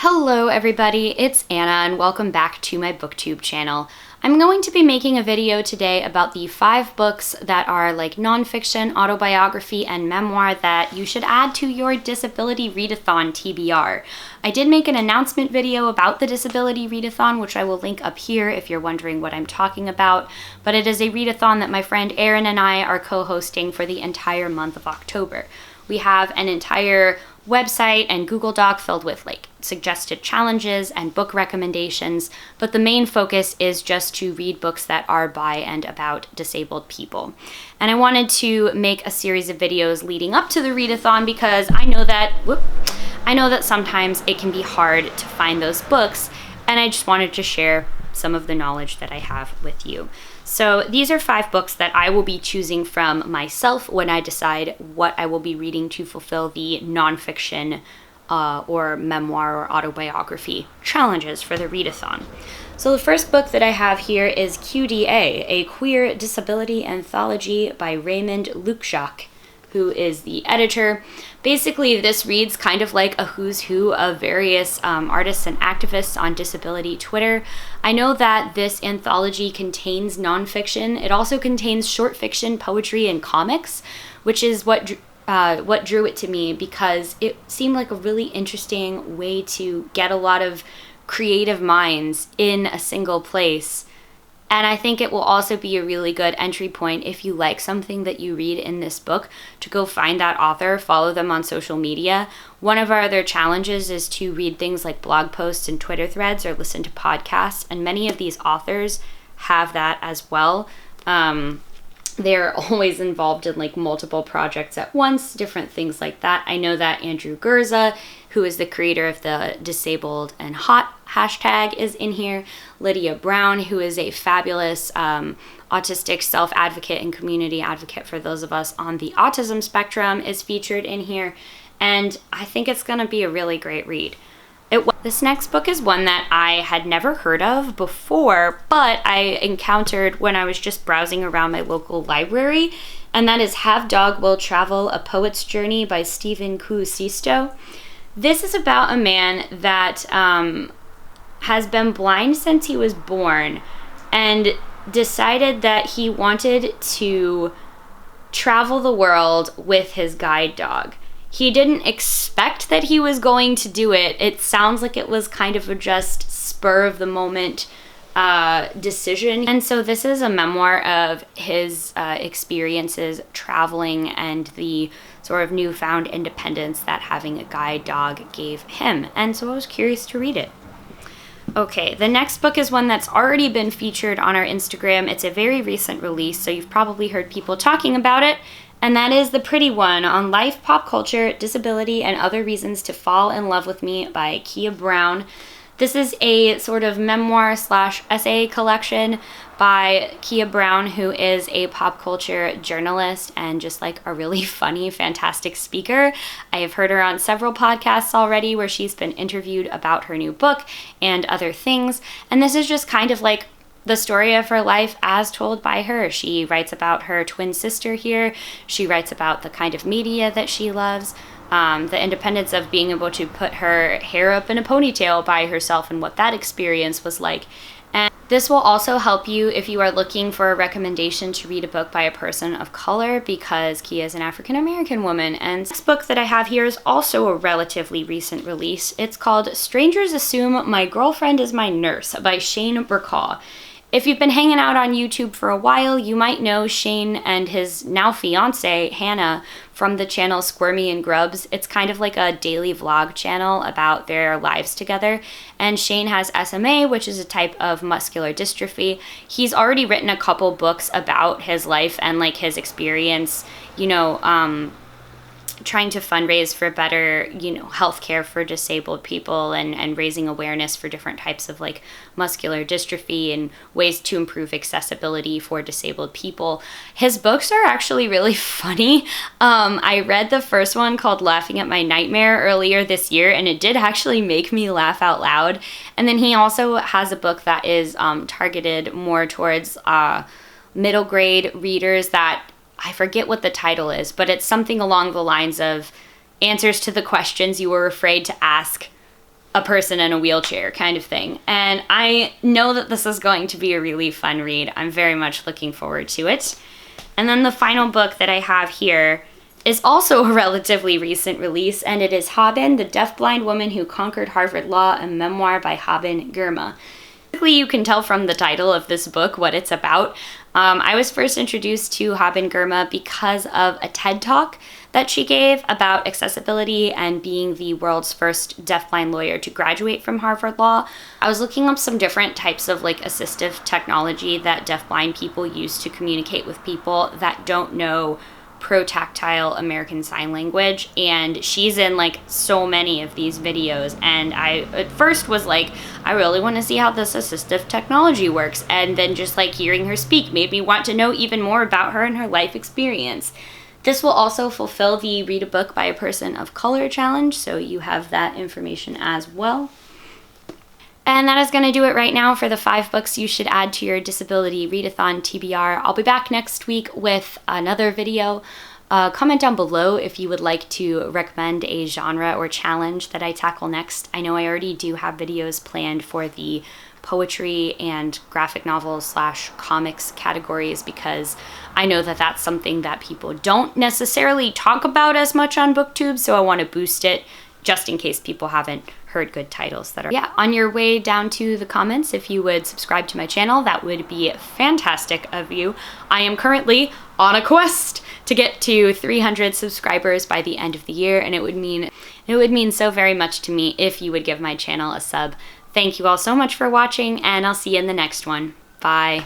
Hello everybody, it's Anna and welcome back to my booktube channel. I'm going to be making a video today about the 5 books that are like nonfiction, autobiography, and memoir that you should add to your Disability Readathon TBR. I did make an announcement video about the Disability Readathon, which I will link up here if you're wondering what I'm talking about, but it is a readathon that my friend Erin and I are co-hosting for the entire month of October. We have an entire website and Google Doc filled with like suggested challenges and book recommendations, but the main focus is just to read books that are by and about disabled people. And I wanted to make a series of videos leading up to the readathon because I know that sometimes it can be hard to find those books, and I just wanted to share some of the knowledge that I have with you. So these are 5 books that I will be choosing from myself when I decide what I will be reading to fulfill the nonfiction or memoir or autobiography challenges for the readathon. So the first book that I have here is QDA, a queer disability anthology by Raymond Lukschak, who is the editor. Basically, this reads kind of like a who's who of various artists and activists on disability Twitter. I know that this anthology contains nonfiction. It also contains short fiction, poetry, and comics, which is what drew it to me because it seemed like a really interesting way to get a lot of creative minds in a single place. And I think it will also be a really good entry point if you like something that you read in this book to go find that author, follow them on social media. One of our other challenges is to read things like blog posts and Twitter threads or listen to podcasts, and many of these authors have that as well. They're always involved in like multiple projects at once, different things like that. I know that Andrew Girma, who is the creator of the Disabled and Hot hashtag, is in here. Lydia Brown, who is a fabulous autistic self-advocate and community advocate for those of us on the autism spectrum, is featured in here. And I think it's going to be a really great read. This next book is one that I had never heard of before, but I encountered when I was just browsing around my local library, and that is Have Dog Will Travel, A Poet's Journey by Stephen Sisto. This is about a man that has been blind since he was born and decided that he wanted to travel the world with his guide dog. He didn't expect that he was going to do it. It sounds like it was kind of a just spur of the moment decision. And so this is a memoir of his experiences traveling and the sort of newfound independence that having a guide dog gave him. And so I was curious to read it. Okay, the next book is one that's already been featured on our Instagram. It's a very recent release, so you've probably heard people talking about it. And that is The Pretty One on Life, Pop Culture, Disability, and Other Reasons to Fall in Love with Me by Kia Brown. This is a sort of memoir/essay collection by Kia Brown, who is a pop culture journalist and just like a really funny, fantastic speaker. I have heard her on several podcasts already where she's been interviewed about her new book and other things. And this is just kind of like the story of her life as told by her. She writes about her twin sister here. She writes about the kind of media that she loves, the independence of being able to put her hair up in a ponytail by herself and what that experience was like. And this will also help you if you are looking for a recommendation to read a book by a person of color, because Kia is an African-American woman. And this book that I have here is also a relatively recent release. It's called Strangers Assume My Girlfriend is My Nurse by Shane Burcaw. If you've been hanging out on YouTube for a while, you might know Shane and his now fiance, Hannah, from the channel Squirmy and Grubs. It's kind of like a daily vlog channel about their lives together. And Shane has SMA, which is a type of muscular dystrophy. He's already written a couple books about his life and like his experience, trying to fundraise for better, healthcare for disabled people and raising awareness for different types of like muscular dystrophy and ways to improve accessibility for disabled people. His books are actually really funny. I read the first one called Laughing at My Nightmare earlier this year, and it did actually make me laugh out loud. And then he also has a book that is targeted more towards middle grade readers that I forget what the title is, but it's something along the lines of answers to the questions you were afraid to ask a person in a wheelchair kind of thing. And I know that this is going to be a really fun read. I'm very much looking forward to it. And then the final book that I have here is also a relatively recent release, and it is Haben, the Deafblind Woman Who Conquered Harvard Law, a memoir by Haben Girma. Basically, you can tell from the title of this book what it's about. I was first introduced to Haben Girma because of a TED Talk that she gave about accessibility and being the world's first deafblind lawyer to graduate from Harvard Law. I was looking up some different types of like assistive technology that deafblind people use to communicate with people that don't know pro-tactile American Sign Language, and she's in like so many of these videos, and I at first was like, I really want to see how this assistive technology works, and then just like hearing her speak made me want to know even more about her and her life experience. This will also fulfill the Read a Book by a Person of Color challenge, so you have that information as well. And that is going to do it right now for the 5 books you should add to your Disability Readathon TBR. I'll be back next week with another video. Comment down below if you would like to recommend a genre or challenge that I tackle next. I know I already do have videos planned for the poetry and graphic novels / comics categories, because I know that that's something that people don't necessarily talk about as much on BookTube, so I want to boost it just in case people haven't heard good titles that are. Yeah, on your way down to the comments, if you would subscribe to my channel, that would be fantastic of you. I am currently on a quest to get to 300 subscribers by the end of the year, and it would mean so very much to me if you would give my channel a sub. Thank you all so much for watching, and I'll see you in the next one. Bye.